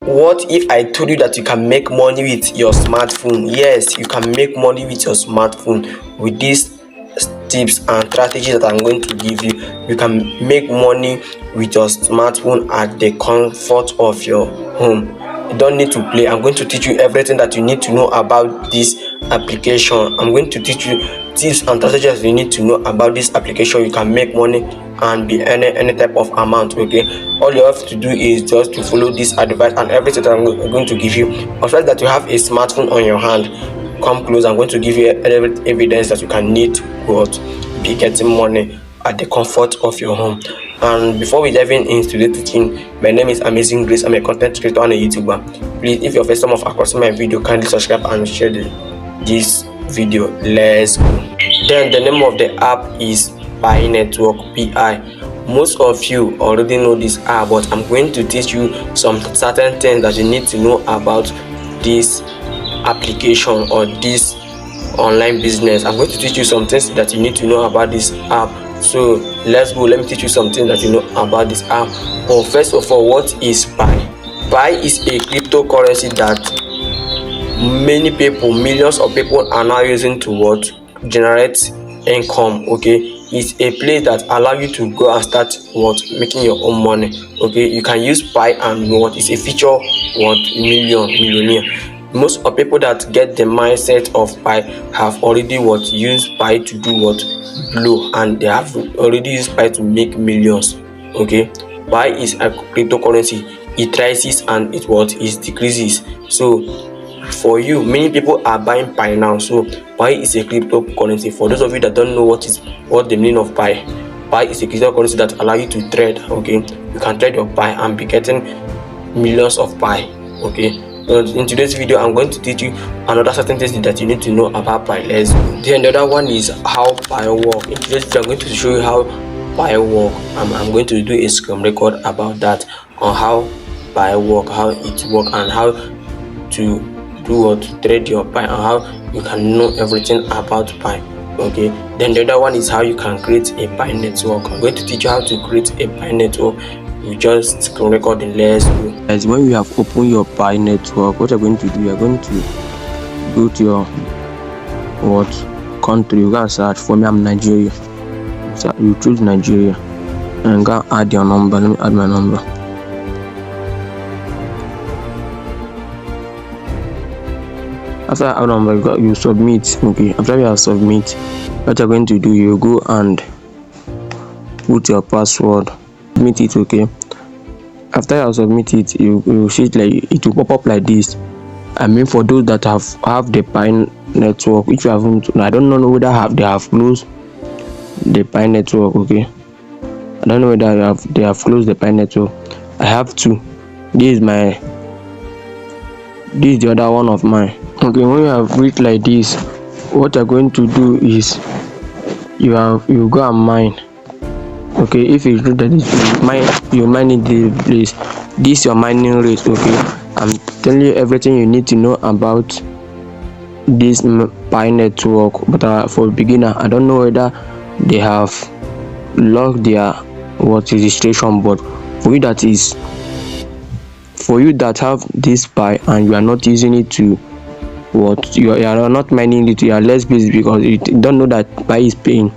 What if I told you that you can make money with your smartphone? Yes, you can make money with your smartphone with these tips and strategies that I'm going to give you. You can make money with your smartphone at the comfort of your home. You don't need to play. I'm going to teach you everything that you need to know about this application. I'm going to teach you tips and strategies you need to know about this application. You can make money and be earning any type of amount. Okay, all you have to do is just to follow this advice and everything that I'm going to give you. After that, you have a smartphone on your hand. Come close. I'm going to give you evidence that you can need to be getting money at the comfort of your home. And before we dive into the teaching, my name is Amazing Grace. I'm a content creator and a YouTuber. Please, if you're first time of across my video, kindly subscribe and share this video. Let's go. Then the name of the app is Pi Network, PI. Most of you already know this app, but I'm going to teach you some certain things that you need to know about this application or this online business. I'm going to teach you some things that you need to know about this app. So let's go. Let me teach you something that you know about this app. But first of all, what is Pi? Pi is a cryptocurrency that many people, millions of people are now using to generate income. Okay, it's a place that allow you to go and start making your own money. Okay, you can use Pi and it's a feature millionaire. Most of people that get the mindset of Pi have already used Pi to do blow, and they have already used Pi to make millions. Okay, Pi is a cryptocurrency. It rises and it decreases. So for you, many people are buying Pi now. So Pi is a cryptocurrency. For those of you that don't know what the meaning of Pi is a cryptocurrency that allow you to trade. Okay, you can trade your Pi and be getting millions of Pi. Okay, so in today's video, I'm going to teach you another certain things that you need to know about Pi. Then the other one is how Pi work. In today's video, I'm going to show you how Pi work. I'm going to do a screen record about that, on how Pi work, how it work, and how to trade your Pi, and how you can know everything about Pi. Okay, then the other one is how you can create a Pi network. I'm going to teach you how to create a Pi network. You just screen recording. Let's go. As when you have opened your Pi network, what you're going to do, you're going to go to your country. You can search. For me, I'm Nigeria, so you choose Nigeria and go add your number. Let me add my number. After I add number, you submit. Okay, after you have submit, what you're going to do, you go and put your password, submit it. Okay, after you submit it, you see it, like it will pop up like this. I mean, for those that have the Pi network, if you haven't, I don't know whether they have closed the Pi network. Okay, I don't know whether they have closed the Pi network. I have two. This is the other one of mine. Okay, when you have reached like this, what you're going to do is you go and mine. Okay, if you do that, you mine in the place. This is your mining rate. Okay, I'm telling you everything you need to know about this Pi network. But for beginner, I don't know whether they have logged their registration. But for you that have this Pi and you are not using it to you are not mining it, you are less busy because you don't know that Pi is paying.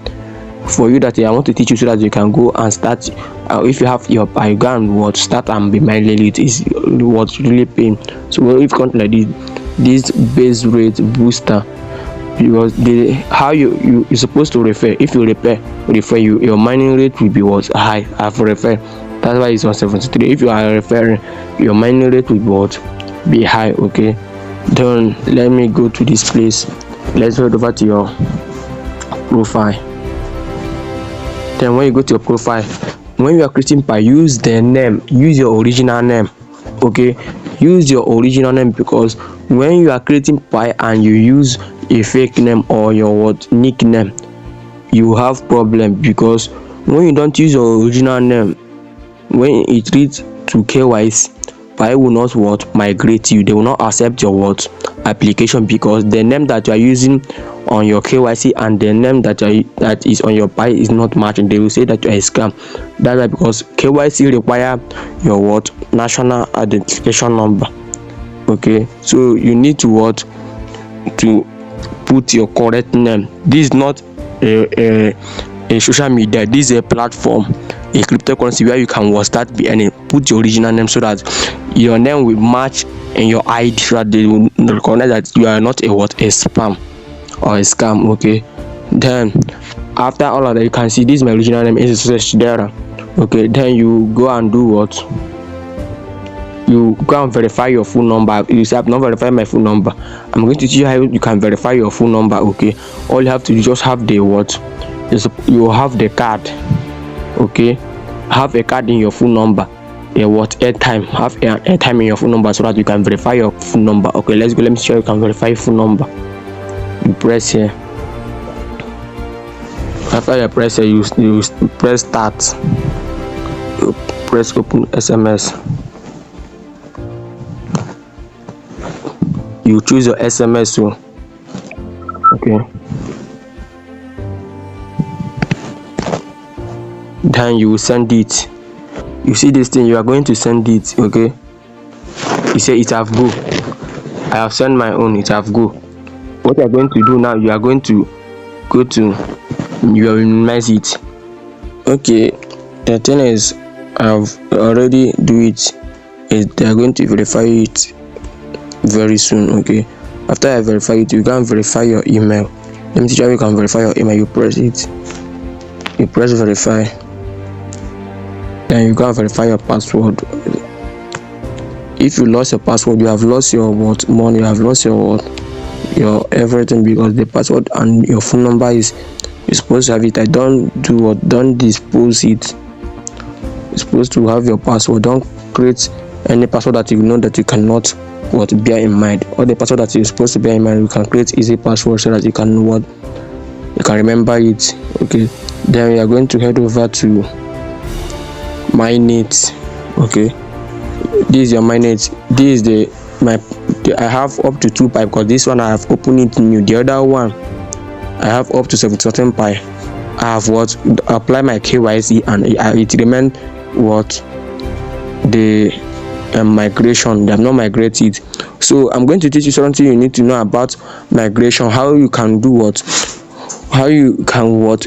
For you that I want to teach you so that you can go and start. If you have your Pi, go and start and be mining it. Is really paying. So if you like this base rate booster, because how you're supposed to refer. If you refer your mining rate will be high. I've referred. That's why it's 173. If you are referring, your mining rate will be high. Okay, then let me go to this place. Let's head over to your profile. Then when you go to your profile, when you are creating Pi, use your original name. Okay, use your original name, because when you are creating Pi and you use a fake name or your nickname, you have problem. Because when you don't use your original name, when it reads to KYC, Pi will not migrate you. They will not accept your application, because the name that you are using on your KYC and the name that is on your Pi is not matching, they will say that you are a scam. That's why, because KYC require your what national identification number. Okay, so you need to what to put your correct name. This is not a social media, this is a platform, a cryptocurrency where you can what start and put your original name so that your name will match in your ID, so that they will recognize that you are not a spam or a scam. Okay, then after all of that, you can see this is my original name, is Chidera. Okay, then you go and do what, you go and verify your phone number. You say, I've not verified my phone number. I'm going to teach you how you can verify your phone number. Okay, all you have to do, just have the what is, you have the card. Okay, have a card in your phone number, a what airtime, have an airtime in your phone number so that you can verify your phone number. Okay, let's go, let me show you can verify your phone number. You press here. After you press here, you press start, you press open SMS, you choose your SMS. So okay, then you will send it. You see this thing, you are going to send it. Okay, you say it have go, I have sent my own, it have go. What you are going to do now, you are going to go to, you will minimize it. Okay, the thing is, I've already do it, they are going to verify it very soon. Okay, after I verify it, you can verify your email. Let me teach you how you can verify your email. You press it, you press verify, then you can verify your password. If you lost your password, you have lost your what money, you have lost your what, your everything, because the password and your phone number is, you're supposed to have it. I don't do what, don't dispose it. You're supposed to have your password. Don't create any password that you know that you cannot what bear in mind. Or the password that you're supposed to bear in mind, you can create easy password so that you can what, you can remember it. Okay, then we are going to head over to Mainnet. Okay, this is your Mainnet. This is I have up to 2 Pi, because this one I have opened it new. The other one I have up to 17 Pi. I have what apply my KYC and it remain what the migration. They have not migrated. So I'm going to teach you something you need to know about migration. How you can do what, how you can what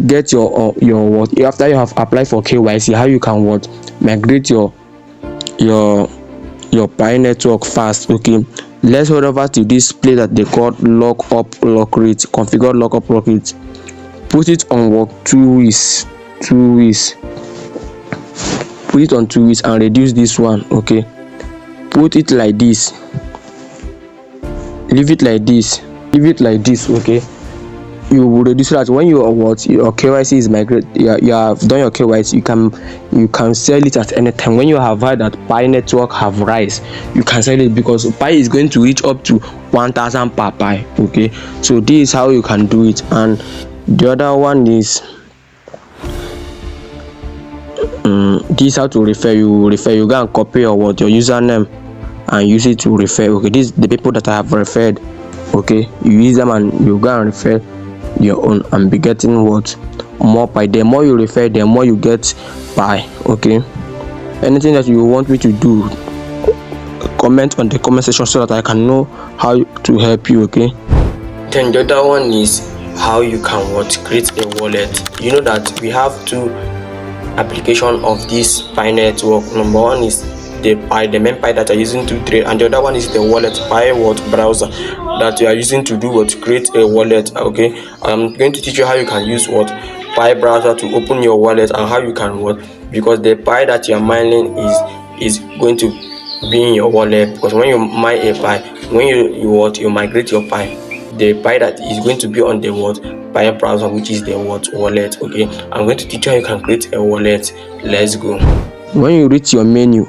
get your what after you have applied for KYC, how you can what migrate your Pi network fast. Okay, let's head over to this place that they call lock up lock rate. Configure lock up lock rate, put it on what 2 weeks, put it on 2 weeks and reduce this one. Okay, put it like this, leave it like this, okay, you will reduce that. When you are what your KYC is migrated, you have done your KYC, you can sell it at any time. When you have heard that Pi network have rise, you can sell it, because Pi is going to reach up to 1,000 per Pi. Okay, so this is how you can do it. And the other one is this how to refer. You go and copy your what your username and use it to refer. Okay, this is the people that I have referred. Okay, you use them and you go and refer your own and be getting what more Pi. The more you refer, the more you get Pi. Okay, anything that you want me to do, comment on the comment section so that I can know how to help you. Okay, Then the other one is how you can what create a wallet. You know that we have 2 application of this Pi network. Number one is the Pi, the main Pi that are using to trade, and the other one is the wallet Pi what browser that you are using to do what create a wallet. Okay, I'm going to teach you how you can use what Pi browser to open your wallet, and how you can what, because the Pi that you are mining is going to be in your wallet. Because when you mine a Pi, when you migrate your Pi, the Pi that is going to be on the what Pi browser, which is the what wallet. Okay, I'm going to teach you how you can create a wallet. Let's go. when you reach your menu,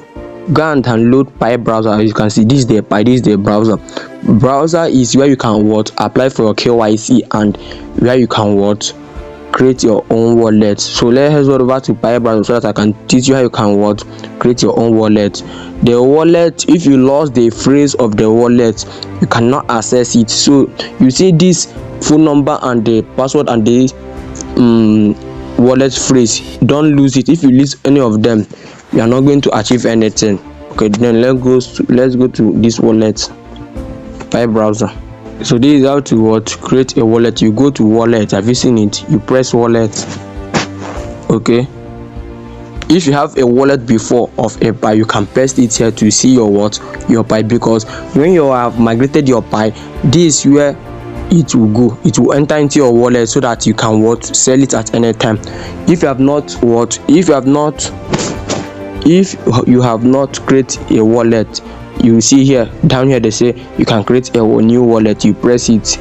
go and download Pi browser. As you can see, this is the Pi, this is the browser. Browser is where you can what apply for your KYC, and where you can what create your own wallet. So let's head over to Pi browser so that I can teach you how you can what create your own wallet. The wallet, if you lost the phrase of the wallet, you cannot access it. So you see this phone number and the password and the wallet phrase, don't lose it. If you lose any of them, you are not going to achieve anything. Okay, then let's go to this wallet Pi browser. So this is how to what create a wallet. You go to wallet, have you seen it? You press wallet. Okay, if you have a wallet before of a Pi, you can paste it here to see your Pi, because when you have migrated your Pi, this is where it will go. It will enter into your wallet so that you can sell it at any time. If you have not create a wallet, you see here down here they say you can create a new wallet. You press it.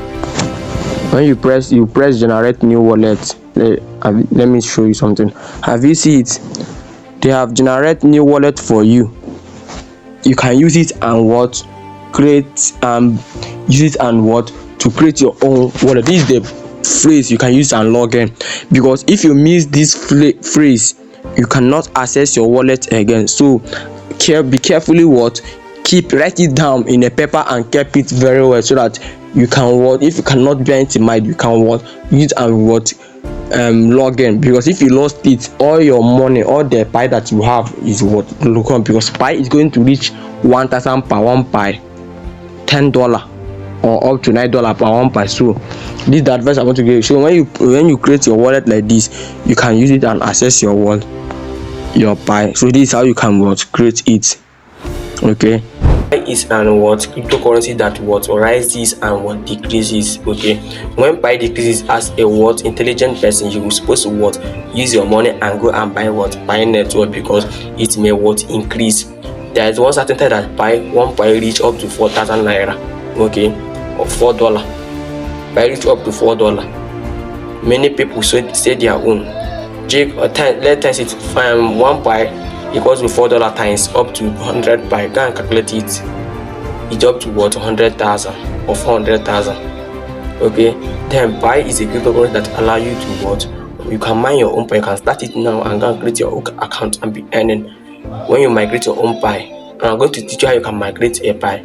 When you press generate new wallet. Let me show you something. Have you seen it? They have generate new wallet for you. You can use it and to create your own wallet. This is the phrase you can use and log in, because if you miss this phrase, you cannot access your wallet again. So be carefully write it down in a paper and keep it very well, so that you can if you cannot bear it in mind, you can use and log in. Because if you lost it, all your money, all the Pi that you have is look on, because Pi is going to reach 1,000 per one Pi, $10 or up to $9 per one Pi. So this is the advice I want to give you. So when you create your wallet like this, you can use it and access your Pi. So this is how you can create it. Okay, Pi is an cryptocurrency that rises and decreases. Okay, when Pi decreases, as a intelligent person, you are supposed to use your money and go and buy Pi network, because it may increase. There is one certain time that one Pi reach up to 4,000 naira. Okay, or $4. Pi reach up to $4. Many people say their own. Let's it one Pi equals to $4 times up to 100 Pi. Go and calculate it. It's up to 100,000 or 400,000. Okay, then Pi is a cryptocurrency that allow you to you can mine your own Pi. You can start it now and go and create your own account and be earning. When you migrate your own Pi, I'm going to teach you how you can migrate a Pi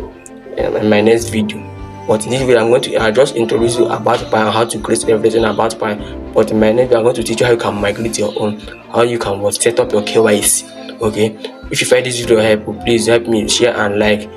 in my next video. But in this video, I'll just introduce you about Pi and how to create everything about Pi. But in my next video, I'm going to teach you how you can migrate your own, how you can set up your KYC. Okay, if you find this video helpful, please help me share and like.